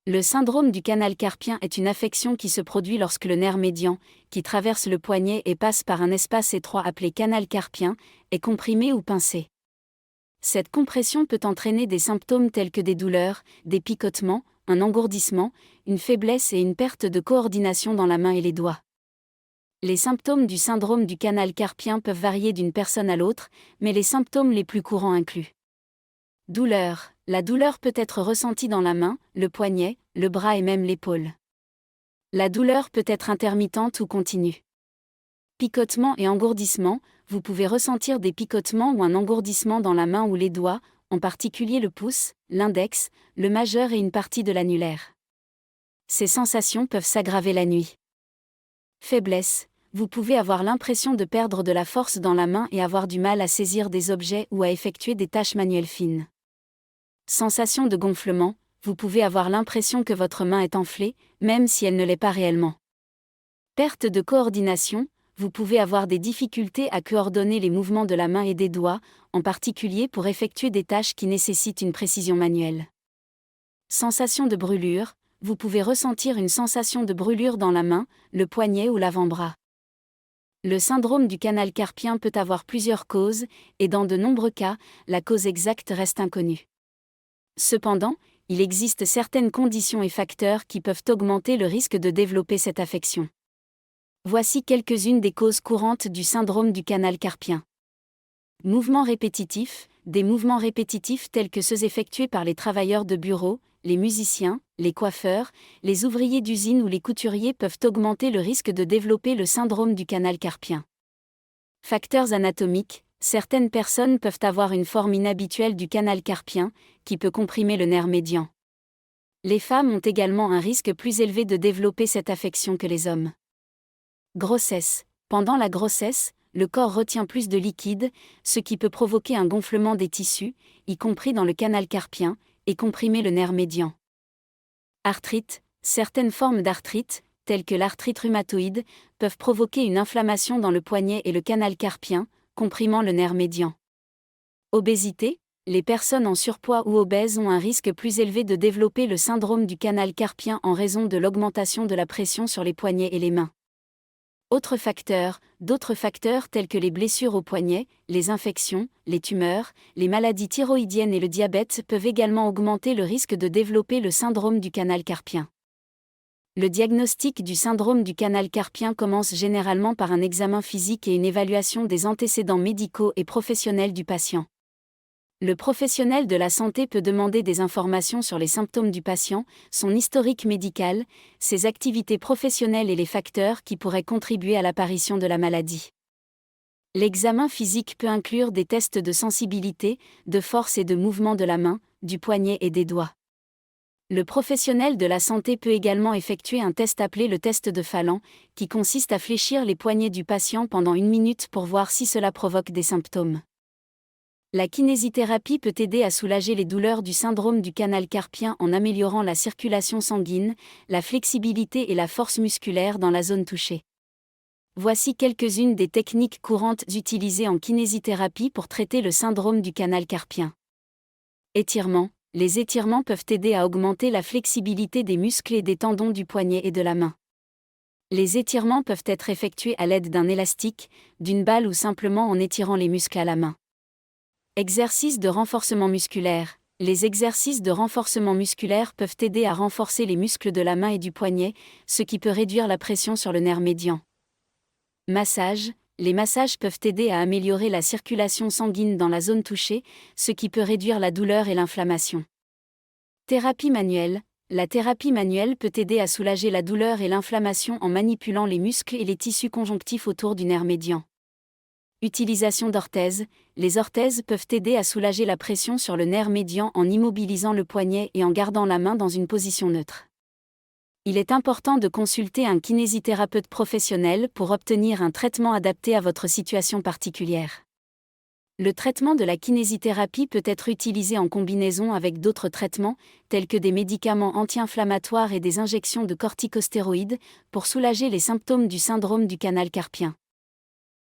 Le syndrome du canal carpien est une affection qui se produit lorsque le nerf médian, qui traverse le poignet et passe par un espace étroit appelé canal carpien, est comprimé ou pincé. Cette compression peut entraîner des symptômes tels que des douleurs, des picotements, un engourdissement, une faiblesse et une perte de coordination dans la main et les doigts. Les symptômes du syndrome du canal carpien peuvent varier d'une personne à l'autre, mais les symptômes les plus courants incluent douleur. La douleur peut être ressentie dans la main, le poignet, le bras et même l'épaule. La douleur peut être intermittente ou continue. Picotement et engourdissement. Vous pouvez ressentir des picotements ou un engourdissement dans la main ou les doigts, en particulier le pouce, l'index, le majeur et une partie de l'annulaire. Ces sensations peuvent s'aggraver la nuit. Faiblesse. Vous pouvez avoir l'impression de perdre de la force dans la main et avoir du mal à saisir des objets ou à effectuer des tâches manuelles fines. Sensation de gonflement. Vous pouvez avoir l'impression que votre main est enflée, même si elle ne l'est pas réellement. Perte de coordination. Vous pouvez avoir des difficultés à coordonner les mouvements de la main et des doigts, en particulier pour effectuer des tâches qui nécessitent une précision manuelle. Sensation de brûlure. Vous pouvez ressentir une sensation de brûlure dans la main, le poignet ou l'avant-bras. Le syndrome du canal carpien peut avoir plusieurs causes, et dans de nombreux cas, la cause exacte reste inconnue. Cependant, il existe certaines conditions et facteurs qui peuvent augmenter le risque de développer cette affection. Voici quelques-unes des causes courantes du syndrome du canal carpien. Mouvements répétitifs. Des mouvements répétitifs tels que ceux effectués par les travailleurs de bureau, les musiciens, les coiffeurs, les ouvriers d'usine ou les couturiers peuvent augmenter le risque de développer le syndrome du canal carpien. Facteurs anatomiques. Certaines personnes peuvent avoir une forme inhabituelle du canal carpien, qui peut comprimer le nerf médian. Les femmes ont également un risque plus élevé de développer cette affection que les hommes. Grossesse. Pendant la grossesse, le corps retient plus de liquide, ce qui peut provoquer un gonflement des tissus, y compris dans le canal carpien, et comprimer le nerf médian. Arthrite. Certaines formes d'arthrite, telles que l'arthrite rhumatoïde, peuvent provoquer une inflammation dans le poignet et le canal carpien, comprimant le nerf médian. Obésité. Les personnes en surpoids ou obèses ont un risque plus élevé de développer le syndrome du canal carpien en raison de l'augmentation de la pression sur les poignets et les mains. D'autres facteurs tels que les blessures au poignet, les infections, les tumeurs, les maladies thyroïdiennes et le diabète peuvent également augmenter le risque de développer le syndrome du canal carpien. Le diagnostic du syndrome du canal carpien commence généralement par un examen physique et une évaluation des antécédents médicaux et professionnels du patient. Le professionnel de la santé peut demander des informations sur les symptômes du patient, son historique médical, ses activités professionnelles et les facteurs qui pourraient contribuer à l'apparition de la maladie. L'examen physique peut inclure des tests de sensibilité, de force et de mouvement de la main, du poignet et des doigts. Le professionnel de la santé peut également effectuer un test appelé le test de Phalan, qui consiste à fléchir les poignets du patient pendant 1 minute pour voir si cela provoque des symptômes. La kinésithérapie peut aider à soulager les douleurs du syndrome du canal carpien en améliorant la circulation sanguine, la flexibilité et la force musculaire dans la zone touchée. Voici quelques-unes des techniques courantes utilisées en kinésithérapie pour traiter le syndrome du canal carpien. Étirement. Les étirements peuvent aider à augmenter la flexibilité des muscles et des tendons du poignet et de la main. Les étirements peuvent être effectués à l'aide d'un élastique, d'une balle ou simplement en étirant les muscles à la main. Exercices de renforcement musculaire. Les exercices de renforcement musculaire peuvent aider à renforcer les muscles de la main et du poignet, ce qui peut réduire la pression sur le nerf médian. Massage. Les massages peuvent aider à améliorer la circulation sanguine dans la zone touchée, ce qui peut réduire la douleur et l'inflammation. Thérapie manuelle. La thérapie manuelle peut aider à soulager la douleur et l'inflammation en manipulant les muscles et les tissus conjonctifs autour du nerf médian. Utilisation d'orthèses. Les orthèses peuvent aider à soulager la pression sur le nerf médian en immobilisant le poignet et en gardant la main dans une position neutre. Il est important de consulter un kinésithérapeute professionnel pour obtenir un traitement adapté à votre situation particulière. Le traitement de la kinésithérapie peut être utilisé en combinaison avec d'autres traitements, tels que des médicaments anti-inflammatoires et des injections de corticostéroïdes, pour soulager les symptômes du syndrome du canal carpien.